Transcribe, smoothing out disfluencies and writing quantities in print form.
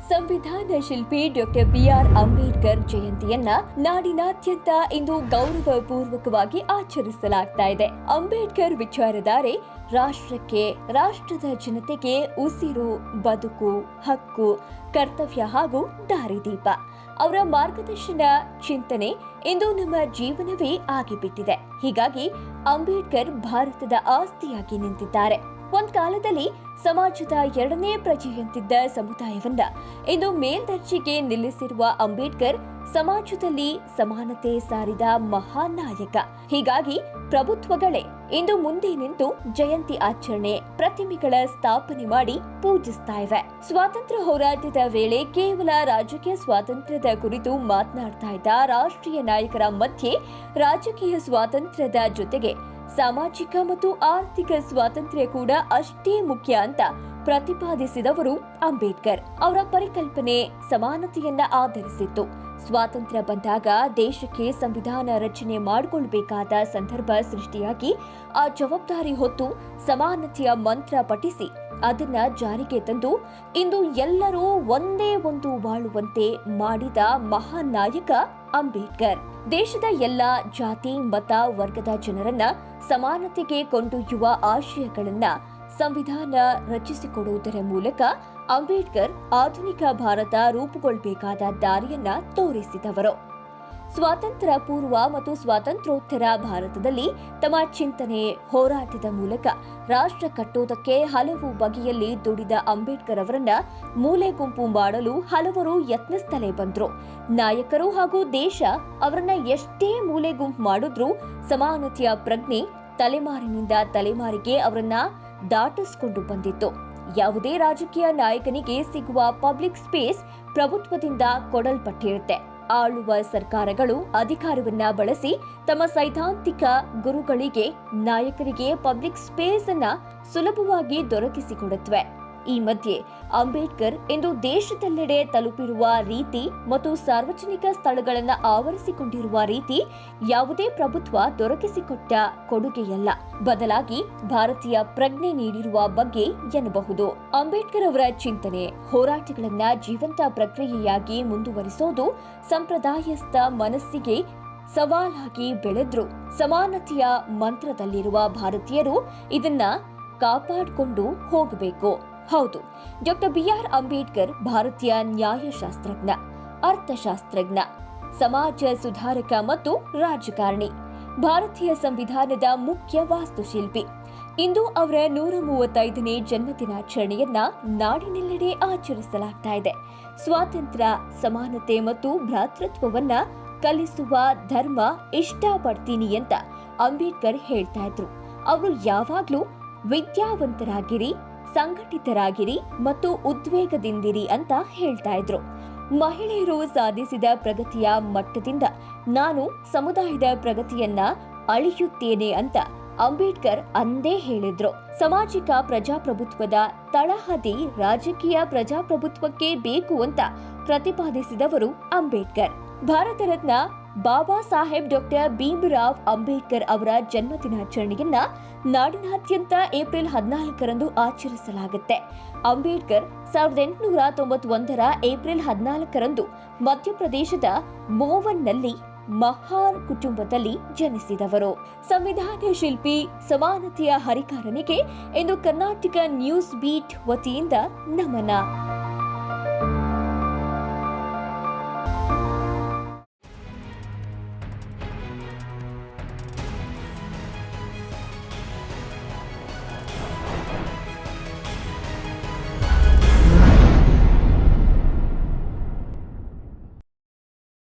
ಸಂವಿಧಾನ ಶಿಲ್ಪಿ doctor B R Ambedkar ಜಯಂತಿಯನ್ನ ನಾಡಿನಾದ್ಯಂತ ಇಂದು ಗೌರವಪೂರ್ವಕವಾಗಿ ಆಚರಿಸಲಾಗ್ತಾ ಇದೆ. ಅಂಬೇಡ್ಕರ್ ವಿಚಾರಧಾರೆ ರಾಷ್ಟ್ರಕ್ಕೆ, ರಾಷ್ಟ್ರದ ಜನತೆಗೆ ಉಸಿರು, ಬದುಕು, ಹಕ್ಕು, ಕರ್ತವ್ಯ ಹಾಗೂ ದಾರಿದೀಪ. ಅವರ ಮಾರ್ಗದರ್ಶನ, ಚಿಂತನೆ ಇಂದು ನಮ್ಮ ಜೀವನವೇ ಆಗಿಬಿಟ್ಟಿದೆ. ಹೀಗಾಗಿ ಅಂಬೇಡ್ಕರ್ ಭಾರತದ ಆಸ್ತಿಯಾಗಿ ನಿಂತಿದ್ದಾರೆ. ಒಂದ್ ಕಾಲದಲ್ಲಿ ಸಮಾಜದ ಎರಡನೇ ಪ್ರಜೆಯಂತಿದ್ದ ಸಮುದಾಯವನ್ನ ಇಂದು ಮೇಲ್ದರ್ಜೆಗೆ ನಿಲ್ಲಿಸಿರುವ ಅಂಬೇಡ್ಕರ್ ಸಮಾಜದಲ್ಲಿ ಸಮಾನತೆ ಸಾರಿದ ಮಹಾನ್ ನಾಯಕ. ಹೀಗಾಗಿ ಪ್ರಭುತ್ವಗಳೇ ಇಂದು ಮುಂದೆ ನಿಂತು ಜಯಂತಿ ಆಚರಣೆ, ಪ್ರತಿಮೆಗಳ ಸ್ಥಾಪನೆ ಮಾಡಿ ಪೂಜಿಸ್ತಾ ಇವೆ. ಸ್ವಾತಂತ್ರ್ಯ ಹೋರಾಟದ ವೇಳೆ ಕೇವಲ ರಾಜಕೀಯ ಸ್ವಾತಂತ್ರ್ಯದ ಕುರಿತು ಮಾತನಾಡ್ತಾ ಇದ್ದ ರಾಷ್ಟ್ರೀಯ ನಾಯಕರ ಮಧ್ಯೆ ರಾಜಕೀಯ ಸ್ವಾತಂತ್ರ್ಯದ ಜೊತೆಗೆ ಸಾಮಾಜಿಕ ಮತ್ತು ಆರ್ಥಿಕ ಸ್ವಾತಂತ್ರ್ಯ ಕೂಡ ಅಷ್ಟೇ ಮುಖ್ಯ ಅಂತ ಪ್ರತಿಪಾದಿಸಿದವರು ಅಂಬೇಡ್ಕರ್. ಅವರ ಪರಿಕಲ್ಪನೆ ಸಮಾನತೆಯನ್ನ ಆಧರಿಸಿತ್ತು. ಸ್ವಾತಂತ್ರ್ಯ ಬಂದಾಗ ದೇಶಕ್ಕೆ ಸಂವಿಧಾನ ರಚನೆ ಮಾಡಿಕೊಳ್ಳಬೇಕಾದ ಸಂದರ್ಭ ಸೃಷ್ಟಿಯಾಗಿ ಆ ಜವಾಬ್ದಾರಿ ಹೊತ್ತು ಸಮಾನತೆಯ ಮಂತ್ರ ಪಠಿಸಿ ಅದನ್ನ ಜಾರಿಗೆ ತಂದು ಇಂದು ಎಲ್ಲರೂ ಒಂದೇ ಒಂದು ಬಾಳುವಂತೆ ಮಾಡಿದ ಮಹಾನ್ ನಾಯಕ ಅಂಬೇಡ್ಕರ್. ದೇಶದ ಎಲ್ಲ ಜಾತಿ, ಮತ, ವರ್ಗದ ಜನರನ್ನ ಸಮಾನತೆಗೆ ಕೊಂಡೊಯ್ಯುವ ಆಶಯಗಳನ್ನ ಸಂವಿಧಾನ ರಚಿಸಿಕೊಡುವುದರ ಮೂಲಕ ಅಂಬೇಡ್ಕರ್ ಆಧುನಿಕ ಭಾರತ ರೂಪುಗೊಳ್ಳಬೇಕಾದ ದಾರಿಯನ್ನ ತೋರಿಸಿದವರು. ಸ್ವಾತಂತ್ರ್ಯ ಪೂರ್ವ ಮತ್ತು ಸ್ವಾತಂತ್ರ್ಯೋತ್ತರ ಭಾರತದಲ್ಲಿ ತಮ್ಮ ಚಿಂತನೆ, ಹೋರಾಟದ ಮೂಲಕ ರಾಷ್ಟ್ರ ಕಟ್ಟುವುದಕ್ಕೆ ಹಲವು ಬಗೆಯಲ್ಲಿ ದುಡಿದ ಅಂಬೇಡ್ಕರ್ ಅವರನ್ನ ಮೂಲೆ ಗುಂಪು ಮಾಡಲು ಹಲವರು ಯತ್ನಿಸುತ್ತಲೇ ಬಂದ್ರು. ನಾಯಕರು ಹಾಗೂ ದೇಶ ಅವರನ್ನ ಎಷ್ಟೇ ಮೂಲೆ ಗುಂಪು ಮಾಡಿದ್ರೂ ಸಮಾನತೆಯ ಪ್ರಜ್ಞೆ ತಲೆಮಾರಿನಿಂದ ತಲೆಮಾರಿಗೆ ಅವರನ್ನ ದಾಟಿಸಿಕೊಂಡು ಬಂದಿತ್ತು. ಯಾವುದೇ ರಾಜಕೀಯ ನಾಯಕನಿಗೆ ಸಿಗುವ ಪಬ್ಲಿಕ್ ಸ್ಪೇಸ್ ಪ್ರಭುತ್ವದಿಂದ ಕೊಡಲ್ಪಟ್ಟಿರುತ್ತೆ. ಆಳುವ ಸರ್ಕಾರಗಳು ಅಧಿಕಾರವನ್ನ ಬಳಸಿ ತಮ್ಮ ಸೈದ್ಧಾಂತಿಕ ಗುರುಗಳಿಗೆ, ನಾಯಕರಿಗೆ ಪಬ್ಲಿಕ್ ಸ್ಪೇಸ್ ಅನ್ನ ಸುಲಭವಾಗಿ ದೊರಕಿಸಿಕೊಡುತ್ತವೆ. ಈ ಮಧ್ಯೆ ಅಂಬೇಡ್ಕರ್ ಇಂದು ದೇಶದೆಲ್ಲೆಡೆ ತಲುಪಿರುವ ರೀತಿ ಮತ್ತು ಸಾರ್ವಜನಿಕ ಸ್ಥಳಗಳನ್ನು ಆವರಿಸಿಕೊಂಡಿರುವ ರೀತಿ ಯಾವುದೇ ಪ್ರಭುತ್ವ ದೊರಕಿಸಿಕೊಟ್ಟ ಕೊಡುಗೆಯಲ್ಲ, ಬದಲಾಗಿ ಭಾರತೀಯ ಪ್ರಜ್ಞೆ ನೀಡಿರುವ ಬಗ್ಗೆ ಎನ್ನಬಹುದು. ಅಂಬೇಡ್ಕರ್ ಅವರ ಚಿಂತನೆ, ಹೋರಾಟಗಳನ್ನ ಜೀವಂತ ಪ್ರಕ್ರಿಯೆಯಾಗಿ ಮುಂದುವರಿಸೋದು ಸಂಪ್ರದಾಯಸ್ಥ ಮನಸ್ಸಿಗೆ ಸವಾಲಾಗಿ ಬೆಳೆದ್ರು. ಸಮಾನತೆಯ ಮಂತ್ರದಲ್ಲಿರುವ ಭಾರತೀಯರು ಇದನ್ನ ಕಾಪಾಡಿಕೊಂಡು ಹೋಗಬೇಕು. ಹೌದು, ಡಾಕ್ಟರ್ ಬಿಆರ್ ಅಂಬೇಡ್ಕರ್ ಭಾರತೀಯ ನ್ಯಾಯಶಾಸ್ತ್ರಜ್ಞ, ಅರ್ಥಶಾಸ್ತ್ರಜ್ಞ, ಸಮಾಜ ಸುಧಾರಕ ಮತ್ತು ರಾಜಕಾರಣಿ, ಭಾರತೀಯ ಸಂವಿಧಾನದ ಮುಖ್ಯ ವಾಸ್ತುಶಿಲ್ಪಿ. ಇಂದು ಅವರ 135ನೇ ಜನ್ಮದಿನಾಚರಣೆಯನ್ನ ನಾಡಿನೆಲ್ಲೆಡೆ ಆಚರಿಸಲಾಗ್ತಾ ಇದೆ. ಸ್ವಾತಂತ್ರ್ಯ, ಸಮಾನತೆ ಮತ್ತು ಭ್ರಾತೃತ್ವವನ್ನ ಕಲಿಸುವ ಧರ್ಮ ಇಷ್ಟಪಡ್ತೀನಿ ಅಂತ ಅಂಬೇಡ್ಕರ್ ಹೇಳ್ತಾ ಇದ್ರು. ಅವರು ಯಾವಾಗ್ಲೂ ವಿದ್ಯಾವಂತರಾಗಿರಿ, ಸಂಘಟಿತರಾಗಿರಿ ಮತ್ತು ಉದ್ವೇಗದಿಂದಿರಿ ಅಂತ ಹೇಳ್ತಾ ಇದ್ರು. ಮಹಿಳೆಯರು ಸಾಧಿಸಿದ ಪ್ರಗತಿಯ ಮಟ್ಟದಿಂದ ನಾನು ಸಮುದಾಯದ ಪ್ರಗತಿಯನ್ನ ಅಳಿಯುತ್ತೇನೆ ಅಂತ ಅಂಬೇಡ್ಕರ್ ಅಂದೇ ಹೇಳಿದ್ರು. ಸಾಮಾಜಿಕ ಪ್ರಜಾಪ್ರಭುತ್ವದ ತಳಹದಿ ರಾಜಕೀಯ ಪ್ರಜಾಪ್ರಭುತ್ವಕ್ಕೆ ಬೇಕು ಅಂತ ಪ್ರತಿಪಾದಿಸಿದವರು ಅಂಬೇಡ್ಕರ್. ಭಾರತ ರತ್ನ ಬಾಬಾ ಸಾಹೇಬ್ ಡಾಕ್ಟರ್ ಭೀಮರಾವ್ ಅಂಬೇಡ್ಕರ್ ಅವರ ಜನ್ಮದಿನಾಚರಣೆಯನ್ನ ನಾಡಿನಾದ್ಯಂತ ಏಪ್ರಿಲ್ 14ರಂದು ಆಚರಿಸಲಾಗುತ್ತೆ. ಅಂಬೇಡ್ಕರ್ 1891ರ ಏಪ್ರಿಲ್ 14ರಂದು ಮಧ್ಯಪ್ರದೇಶದ ಮೋವನ್ನಲ್ಲಿ ಮಹಾರ್ ಕುಟುಂಬದಲ್ಲಿ ಜನಿಸಿದವರು. ಸಂವಿಧಾನ ಶಿಲ್ಪಿ, ಸಮಾನತೆಯ ಹರಿಕಾರನಿಗೆ ಇಂದು ಕರ್ನಾಟಕ ನ್ಯೂಸ್ ಬೀಟ್ ವತಿಯಿಂದ ನಮನ.